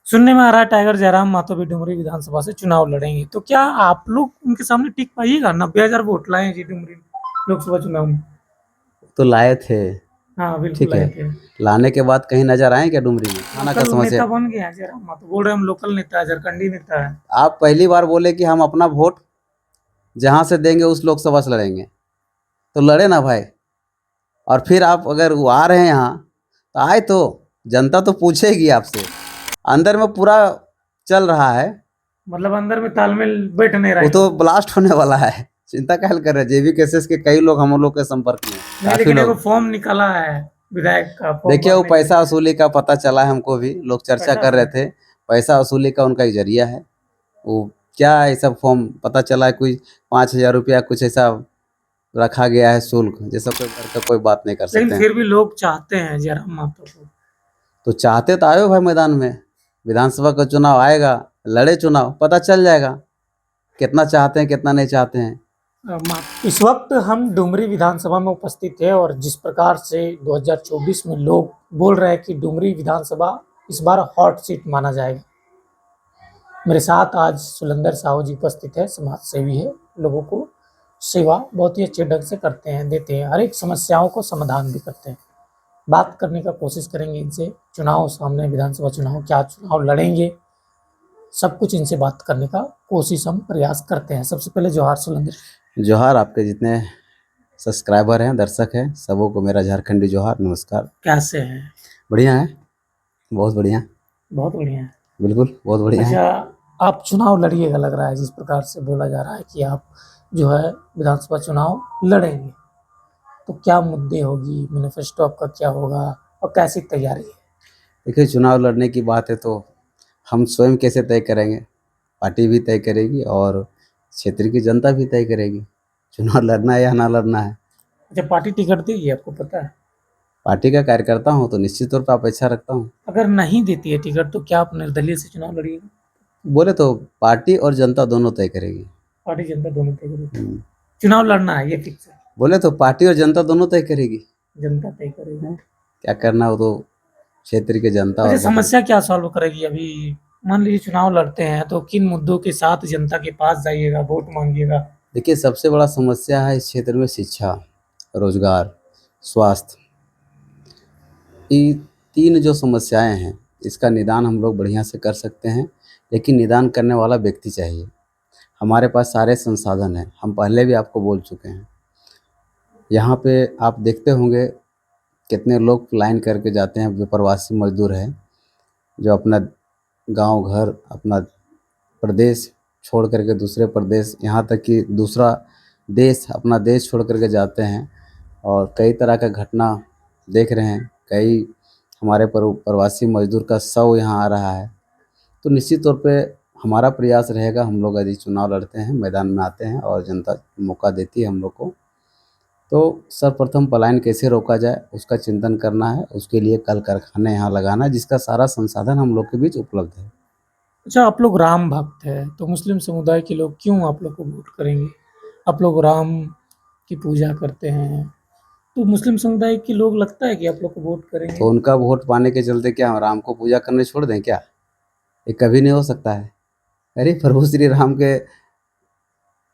सुनने में आ रहा है टाइगर जयराम मातो भी डुमरी विधानसभा से चुनाव लड़ेंगे, तो क्या आप लोग उनके सामने टिक पाइएगा? 90,000 वोट लाए हैं जी डुमरी लोकसभा चुनाव में। तो लाए थे। हाँ, बिल्कुल ठीक है। लाए थे। लाने के बाद कहीं नजर आए क्या डुमरी में? थाना का लोकल समस्या। नेता बन गए हैं जयराम मातो, बोल रहे हैं हम लोकल नेता है, झारखंडी नेता है। आप पहली बार बोले कि हम अपना वोट जहां से देंगे उस लोकसभा से लड़ेंगे, तो लड़े ना भाई। और फिर आप अगर वो आ रहे हैं यहाँ, तो आए तो जनता तो पूछेगी आपसे। अंदर में पूरा चल रहा है। मतलब अंदर में तालमेल बैठ नहीं रहा वो है तो लोगों ब्लास्ट होने वाला है। चिंता क्या कर रहे हैं? जेबी केसेस के कई लोग हम लोग के संपर्क में हैं, नहीं, काफी लेकिन एगो लोग। फॉर्म निकाला है विधायक का, फॉर्म देखिए, वो भरने के पैसा लिए। वसूली का पता चला है हमको भी, लोग चर्चा पैसा कर रहे वसूल थे। पैसा वसूली का उनका एक जरिया है। वो क्या ऐसा फॉर्म पता चला है, कोई 5,000 रुपया कुछ ऐसा रखा गया है शुल्क, जैसा कोई घर का कोई बात नहीं कर लेकिन सकते हैं। फिर भी लोग चाहते हैं जयराम मातो को। तो चाहते तो आयो भाई मैदान में। विधानसभा का चुनाव आएगा, लड़े चुनाव, पता चल जाएगा कितना चाहते हैं कितना नहीं चाहते हैं। इस वक्त हम डुमरी विधानसभा में उपस्थित है और जिस प्रकार से 2024 में लोग बोल रहे हैं कि डुमरी विधानसभा इस बार हॉट सीट माना जाएगा। मेरे साथ आज सुलंदर साहू जी उपस्थित है, समाज सेवी है, लोगों को सेवा बहुत ही अच्छे ढंग से करते हैं, देते हैं, हर एक समस्याओं को समाधान भी करते हैं। बात करने का कोशिश करेंगे इनसे, चुनाव सामने, विधानसभा चुनाव, क्या चुनाव लड़ेंगे, सब कुछ इनसे बात करने का कोशिश हम प्रयास करते हैं। सबसे पहले जोहार सुलंदर। जोहार। आपके जितने सब्सक्राइबर हैं, दर्शक हैं, सबों को मेरा झारखंडी जोहार, नमस्कार। कैसे हैं? बढ़िया है, बहुत बढ़िया। बहुत बढ़िया है। बिल्कुल बहुत बढ़िया है। अच्छा, आप चुनाव लड़िएगा, लग रहा है जिस प्रकार से बोला जा रहा है कि आप जो है विधानसभा चुनाव लड़ेंगे, तो क्या मुद्दे होगी, मैनिफेस्टो आपका क्या होगा और कैसी तैयारी है? देखिए, चुनाव लड़ने की बात है तो हम स्वयं कैसे तय करेंगे? पार्टी भी तय करेगी और क्षेत्र की जनता भी तय करेगी चुनाव लड़ना है या ना लड़ना है। अच्छा, पार्टी टिकट देगी, आपको पता है? पार्टी का कार्यकर्ता हूँ तो निश्चित तौर पर अपेक्षा रखता हूँ। अगर नहीं देती है टिकट तो क्या आप निर्दलीय से चुनाव लड़िएगा? बोले तो पार्टी और जनता दोनों तय करेगी। पार्टी जनता दोनों तय करेगी। हम्म। चुनाव लड़ना है, ये फिक्स है। बोले तो पार्टी और जनता दोनों तय करेगी। जनता तय करेगी। क्या करना हो तो क्षेत्र की जनता अच्छा, और बाकी। समस्या क्या सॉल्व करेगी अभी? मान लीजिए चुनाव लड़ते हैं तो किन मुद्दों के साथ जनता के पास जाइएगा, वोट मांगिएगा? देखिए, सबसे बड़ा समस्या है इस क्षेत्र में शिक्षा, रोजगार, स्वास्थ्य। ये तीन जो समस्याएं हैं, इसका निदान हम लोग बढ़िया से कर सकते हैं, लेकिन निदान करने वाला व्यक्ति चाहिए। हमारे पास सारे संसाधन हैं, हम पहले भी आपको बोल चुके हैं। यहाँ पे आप देखते होंगे कितने लोग लाइन करके जाते हैं, जो प्रवासी मजदूर हैं, जो अपना गांव घर, अपना प्रदेश छोड़ करके दूसरे प्रदेश, यहाँ तक कि दूसरा देश, अपना देश छोड़ करके जाते हैं। और कई तरह का घटना देख रहे हैं। कई हमारे प्रवासी मजदूर का शव यहाँ आ रहा है। तो निश्चित तौर पे हमारा प्रयास रहेगा, हम लोग यदि चुनाव लड़ते हैं, मैदान में आते हैं और जनता मौका देती है हम लोग को, तो सर्वप्रथम पलायन कैसे रोका जाए उसका चिंतन करना है। उसके लिए कल कारखाने यहाँ लगाना है, जिसका सारा संसाधन हम लोग के बीच उपलब्ध है। अच्छा, आप लोग राम भक्त हैं, तो मुस्लिम समुदाय के लोग क्यों आप लोग को वोट करेंगे? आप लोग राम की पूजा करते हैं, तो मुस्लिम समुदाय के लोग लगता है कि आप लोग को वोट करेंगे? तो उनका वोट पाने के चलते क्या हम राम को पूजा करने छोड़ दें क्या? ये कभी नहीं हो सकता है। अरे प्रभु श्री राम के।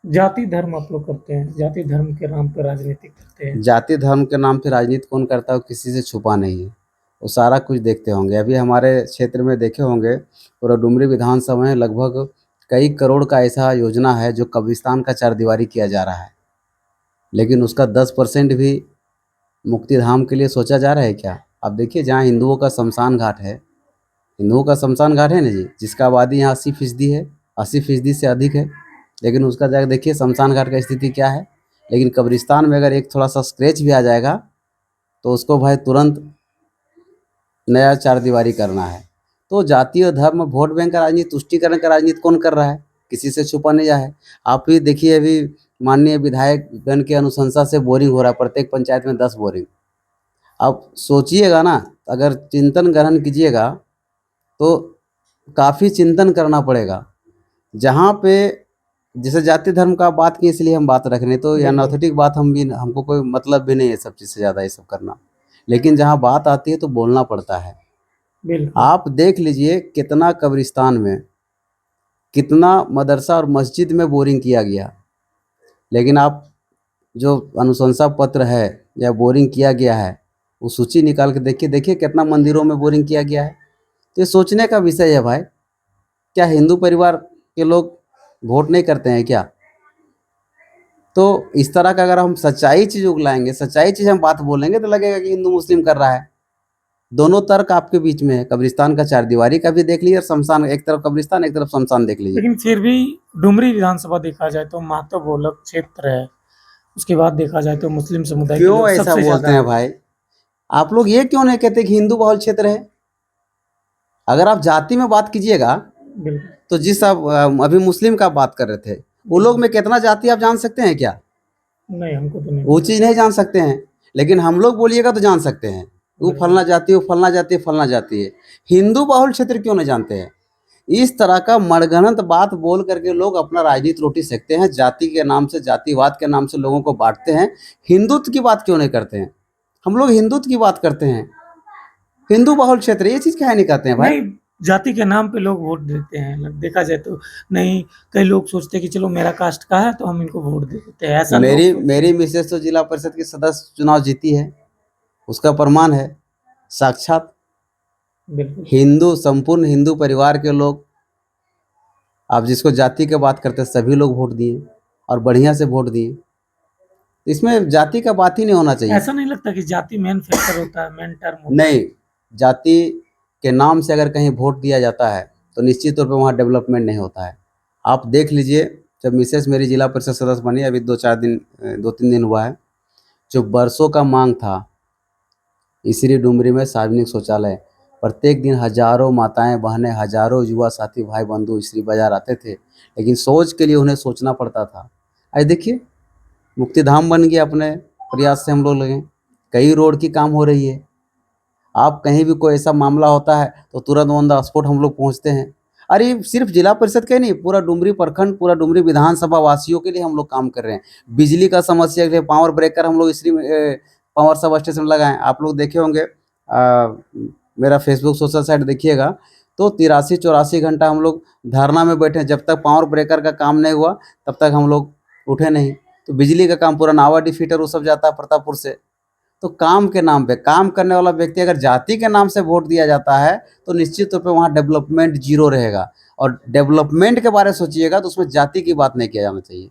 जाति धर्म आप लोग करते हैं, जाति धर्म के नाम पर राजनीति करते हैं। जाति धर्म के नाम पे राजनीति कौन करता है? वो किसी से छुपा नहीं है, वो सारा कुछ देखते होंगे। अभी हमारे क्षेत्र में देखे होंगे, पूरा डुमरी विधानसभा में लगभग कई करोड़ का ऐसा योजना है जो कब्रिस्तान का चारदीवारी किया जा रहा है, लेकिन उसका 10% भी मुक्ति धाम के लिए सोचा जा रहा है क्या? आप देखिए, जहाँ हिंदुओं का शमशान घाट है, हिंदुओं का शमशान घाट है ना जी, जिसका आबादी यहाँ 80% है, 80% से अधिक है, लेकिन उसका जाकर देखिए शमशान घाट का स्थिति क्या है। लेकिन कब्रिस्तान में अगर एक थोड़ा सा स्क्रैच भी आ जाएगा तो उसको भाई तुरंत नया चारदीवारी करना है। तो जाति और धर्म, वोट बैंक का राजनीति, तुष्टिकरण का राजनीति कौन कर रहा है? किसी से छुपा नहीं जा है। आप ही देखिए, अभी माननीय विधायक गण की अनुशंसा से बोरिंग हो रहा है, प्रत्येक पंचायत में 10 बोरिंग। आप सोचिएगा ना, अगर चिंतन ग्रहण कीजिएगा तो काफ़ी चिंतन करना पड़ेगा। जहाँ पे जैसे जाति धर्म का बात की, इसलिए हम बात रख रहे हैं, तो यह बिल्कुल। अनऑथेंटिक बात हम भी, हमको कोई मतलब भी नहीं है सब चीज़ से ज़्यादा ये सब करना। लेकिन जहाँ बात आती है तो बोलना पड़ता है। बिल्कुल। आप देख लीजिए कितना कब्रिस्तान में, कितना मदरसा और मस्जिद में बोरिंग किया गया, लेकिन आप जो अनुशंसा पत्र है या बोरिंग किया गया है, वो सूची निकाल के देखिए, देखिए कितना मंदिरों में बोरिंग किया गया है। तो ये सोचने का विषय है भाई, क्या हिंदू परिवार के लोग वोट नहीं करते हैं क्या? तो इस तरह का अगर हम सच्चाई चीज़ उगलाएंगे, सच्चाई चीज़ हम बात बोलेंगे, तो लगेगा कि हिंदू मुस्लिम कर रहा है। दोनों तर्क आपके बीच में है, कब्रिस्तान का चारदीवारी का भी देख लीजिए और शमशान, एक तरफ कब्रिस्तान एक तरफ शमशान देख लीजिए। लेकिन फिर भी डुमरी विधानसभा देखा जाए तो महतो बहुलक क्षेत्र है, उसके बाद देखा जाए तो मुस्लिम समुदाय के क्यों लोग ऐसा सबसे बोलते ज़्यादा हैं हैं। भाई? आप लोग ये क्यों नहीं कहते कि हिंदू बहुल क्षेत्र है? अगर आप जाति में बात कीजिएगा, बिल्कुल। तो जिस आप अभी मुस्लिम का बात कर रहे थे, वो लोग में कितना जाति आप जान सकते हैं क्या? नहीं, हमको तो नहीं वो पता। चीज़ नहीं जान सकते हैं, लेकिन हम लोग बोलिएगा तो जान सकते हैं। वो बिल्कुल। फलना जाति, वो फलना जाति, फलना जाति है। हिंदू बहुल क्षेत्र क्यों नहीं जानते हैं? इस तरह का मनगढ़ंत बात बोल करके लोग अपना राजनीति रोटी सेकते हैं, जाति के नाम से, जातिवाद के नाम से लोगों को बांटते हैं। हिंदुत्व की बात क्यों नहीं करते हैं? हम लोग हिंदुत्व की बात करते हैं, हिंदू बहुल क्षेत्र, ये चीज़ क्या नहीं कहते हैं भाई? नहीं, जाति के नाम पे लोग वोट देते हैं, देखा जाए तो। नहीं, कई लोग सोचते हैं कि चलो मेरा कास्ट का है तो हम इनको वोट दे देते हैं, ऐसा लोग मेरी सोचते मेरी हैं। मिसेस तो जिला परिषद की सदस्य चुनाव जीती है, उसका प्रमाण है साक्षात। बिल्कुल। हिंदू, संपूर्ण हिंदू परिवार के लोग, आप जिसको जाति की बात करते हैं, सभी लोग वोट दिए और बढ़िया से वोट दिए। इसमें जाति का बात ही नहीं होना चाहिए। ऐसा नहीं लगता कि जाति मेन फैक्टर होता है, मेन टर्म होता है? नहीं, जाति के नाम से अगर कहीं वोट दिया जाता है तो निश्चित तौर पे वहाँ डेवलपमेंट नहीं होता है। आप देख लीजिए, जब मिसेस मेरी जिला परिषद सदस्य बनी, अभी 2-3 दिन हुआ है, जो बरसों का मांग था, इसरी डुमरी में सार्वजनिक शौचालय, प्रत्येक दिन हजारों माताएं बहनें, हजारों युवा साथी भाई बंधु इसरी बाजार आते थे, लेकिन सोच के लिए उन्हें सोचना पड़ता था। आज देखिए, मुक्तिधाम बन गया अपने प्रयास से हम लोग लगे, कई रोड की काम हो रही है। आप कहीं भी कोई ऐसा मामला होता है तो तुरंत ऑन द स्पॉट हम लोग पहुंचते हैं। अरे सिर्फ जिला परिषद के नहीं, पूरा डुमरी प्रखंड, पूरा डुमरी विधानसभा वासियों के लिए हम लोग काम कर रहे हैं। बिजली का समस्या है, पावर ब्रेकर हम लोग इसलिए पावर सब स्टेशन लगाएं। आप लोग देखे होंगे, मेरा फेसबुक सोशल साइट देखिएगा, तो 83-84 घंटा हम लोग धरना में बैठे, जब तक पावर ब्रेकर का काम नहीं हुआ तब तक हम लोग उठे नहीं। तो बिजली का काम पूरा नावाडी फीटर वो सब जाता है प्रतापपुर से। तो काम के नाम पे काम करने वाला व्यक्ति, अगर जाति के नाम से वोट दिया जाता है तो निश्चित तौर पे वहाँ डेवलपमेंट जीरो रहेगा। और डेवलपमेंट के बारे में सोचिएगा तो उसमें जाति की बात नहीं किया जाना चाहिए।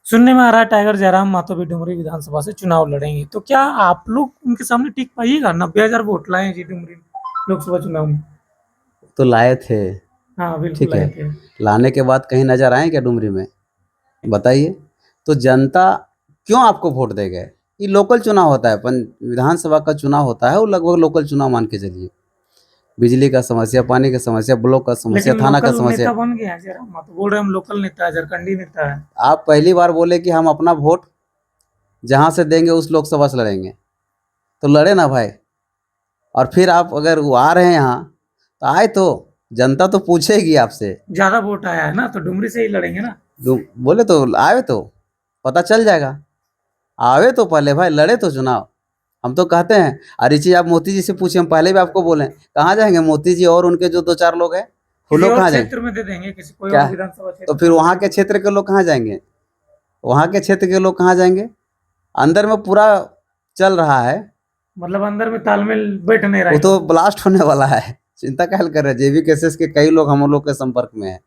सुनने में आ रहा है टाइगर जयराम मातो भी डुमरी विधानसभा से चुनाव लड़ेंगे, तो क्या आप लोग उनके सामने टिक पाइएगा? 90,000 वोट लाए हैं जी डुमरी लोकसभा चुनाव में। तो लाए थे, हाँ, बिल्कुल ठीक है, लाए थे। लाने के बाद कहीं नजर आए क्या डुमरी में? बताइए। तो जनता क्यों आपको वोट देगा? ये लोकल चुनाव होता है, विधानसभा का चुनाव होता है, वो लगभग लोकल चुनाव मान के चलिए। बिजली का समस्या, पानी का समस्या, ब्लॉक का समस्या, लेकिन थाना का लोकल समस्या। नेता बन गए हैं जयराम मातो, बोल रहे हम लोकल नेता है, झारखंडी नेता है। आप पहली बार बोले कि हम अपना वोट जहाँ से देंगे उस लोकसभा से लड़ेंगे, तो लड़े ना भाई। और फिर आप अगर वो आ रहे हैं यहाँ, तो आए तो जनता तो पूछेगी आपसे। ज्यादा वोट आया है ना, तो डुमरी से ही लड़ेंगे ना। बोले तो आए तो पता चल जाएगा। आवे तो पहले भाई, लड़े तो चुनाव। हम तो कहते हैं, और ये चीज़ आप मोदी जी से पूछिए, हम पहले भी आपको बोले कहाँ जाएंगे मोदी जी और उनके जो 2-4 लोग हैं, वो किसी लोग और कहाँ जाएंगे? क्षेत्र में दे देंगे, किसी कोई क्या? और विधानसभा तो क्षेत्र फिर में वहाँ दे के देंगे। क्षेत्र के लोग कहाँ जाएंगे? वहाँ के क्षेत्र के लोग कहाँ जाएंगे? अंदर में पूरा चल रहा है, मतलब अंदर में तालमेल बैठ नहीं रहा वो है। तो ब्लास्ट होने वाला है। चिंता क्या कर रहे हैं? जेबी केसेस के कई लोग हम लोग के संपर्क में है,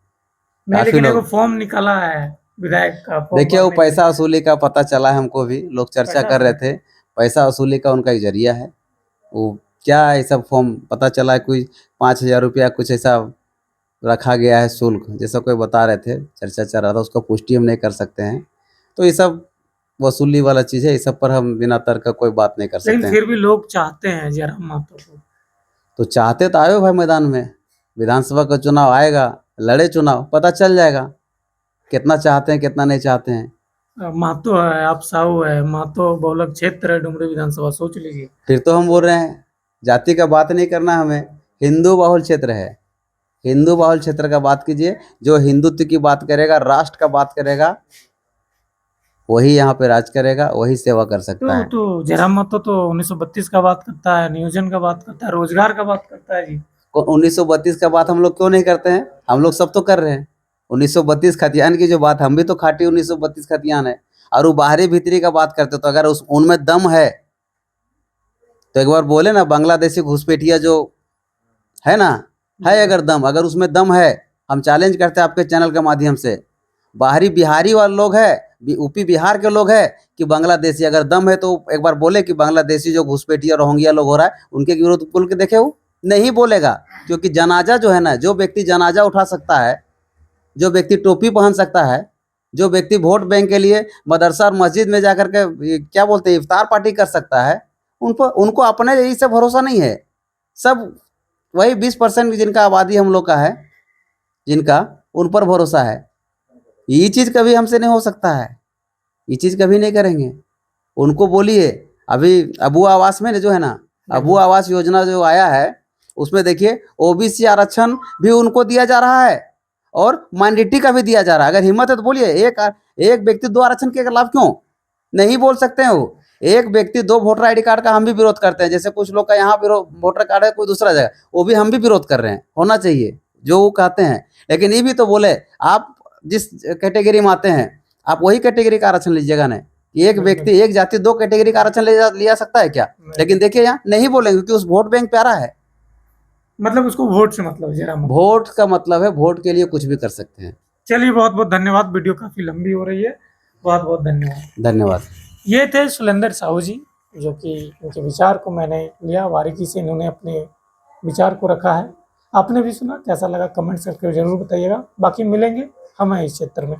नहीं, काफी लेकिन एगो लोग। फॉर्म निकाला है विधायक का, फॉर्म देखिए, वो भरने के लिए। पैसा वसूली का पता चला है हमको भी, लोग चर्चा पैसा कर रहे से थे। पैसा वसूली का उनका एक जरिया है। वो क्या ऐसा फॉर्म पता चला है, कोई 5,000 रुपया कुछ ऐसा रखा गया है शुल्क, जैसा कोई बता रहे थे, चर्चा चल रहा था, उसका पुष्टि हम नहीं कर सकते हैं। तो ये सब वसूली वाला चीज़ है, इस सब पर हम बिना तर्क का कोई बात नहीं कर लेकिन सकते हैं। फिर भी लोग चाहते हैं जयराम मातो को। तो चाहते तो आयो भाई मैदान में, विधानसभा का चुनाव आएगा, लड़े चुनाव, पता चल जाएगा कितना चाहते हैं कितना नहीं चाहते हैं। महतो है, आप साहू है, महतो बहुलक क्षेत्र है डुमरी विधानसभा, सोच लीजिए। फिर तो हम बोल रहे हैं जाति का बात नहीं करना हमें, हिंदू बहुल क्षेत्र है, हिंदू बहुल क्षेत्र का बात कीजिए। जो हिंदुत्व की बात करेगा, राष्ट्र का बात करेगा, वही यहाँ पे राज करेगा, वही सेवा कर सकता है। तो जयराम मातो तो 1932 का बात करता है, नियोजन का बात करता है, रोजगार का बात करता है जी। 1932 का बात हम लोग क्यों नहीं करते हैं? हम लोग सब तो कर रहे हैं। 1932 खतियान की जो बात, हम भी तो खाटी 1932 खतियान है। और वो बाहरी भीतरी का बात करते, तो अगर उनमें दम है तो एक बार बोले ना, बांग्लादेशी घुसपैठिया जो है ना, है अगर दम, अगर उसमें दम है, हम चैलेंज करते हैं आपके चैनल के माध्यम से, बाहरी बिहारी वाले लोग है, यूपी बिहार के लोग है कि बांग्लादेशी, अगर दम है तो एक बार बोले कि बांग्लादेशी जो घुसपैठिया रोहिंग्या लोग हो रहा है उनके विरोध बोल के देखे। वो नहीं बोलेगा, क्योंकि जनाजा जो है ना, जो व्यक्ति जनाजा उठा सकता है, जो व्यक्ति टोपी पहन सकता है, जो व्यक्ति वोट बैंक के लिए मदरसा और मस्जिद में जाकर के क्या बोलते हैं इफ्तार पार्टी कर सकता है, उनको अपने यही से भरोसा नहीं है। सब वही 20% जिनका आबादी हम लोग का है, जिनका उन पर भरोसा है। ये चीज़ कभी हमसे नहीं हो सकता है, ये चीज़ कभी नहीं करेंगे। उनको बोलिए, अभी अबू आवास में जो है ना, अबू आवास योजना जो आया है, उसमें देखिए ओबीसी आरक्षण भी उनको दिया जा रहा है और माइनॉरिटी का भी दिया जा रहा है। अगर हिम्मत है तो बोलिए, एक व्यक्ति 2 आरक्षण के खिलाफ क्यों नहीं बोल सकते हैं? वो एक व्यक्ति 2 वोटर आईडी कार्ड का हम भी विरोध करते हैं। जैसे कुछ लोग का यहाँ वोटर कार्ड है कोई दूसरा जगह, वो भी हम भी विरोध कर रहे हैं। होना चाहिए जो वो कहते हैं, लेकिन ये भी तो बोले आप जिस कैटेगरी में आते हैं आप वही कैटेगरी का आरक्षण लीजिएगा ना। एक व्यक्ति एक जाति 2 कैटेगरी का आरक्षण लिया सकता है क्या? लेकिन देखिए यहाँ नहीं बोलेंगे, क्योंकि उस वोट बैंक प्यारा है। मतलब उसको वोट से मतलब जरा वोट का मतलब है, वोट के लिए कुछ भी कर सकते हैं। चलिए, बहुत बहुत धन्यवाद। वीडियो काफी लंबी हो रही है, बहुत बहुत धन्यवाद। धन्यवाद। ये थे सुलेंदर साहू जी, जो कि इनके विचार को मैंने लिया, बारीकी से इन्होंने अपने विचार को रखा है। आपने भी सुना, कैसा लगा कमेंट्स करके जरूर बताइएगा। बाकी मिलेंगे हम इस क्षेत्र में।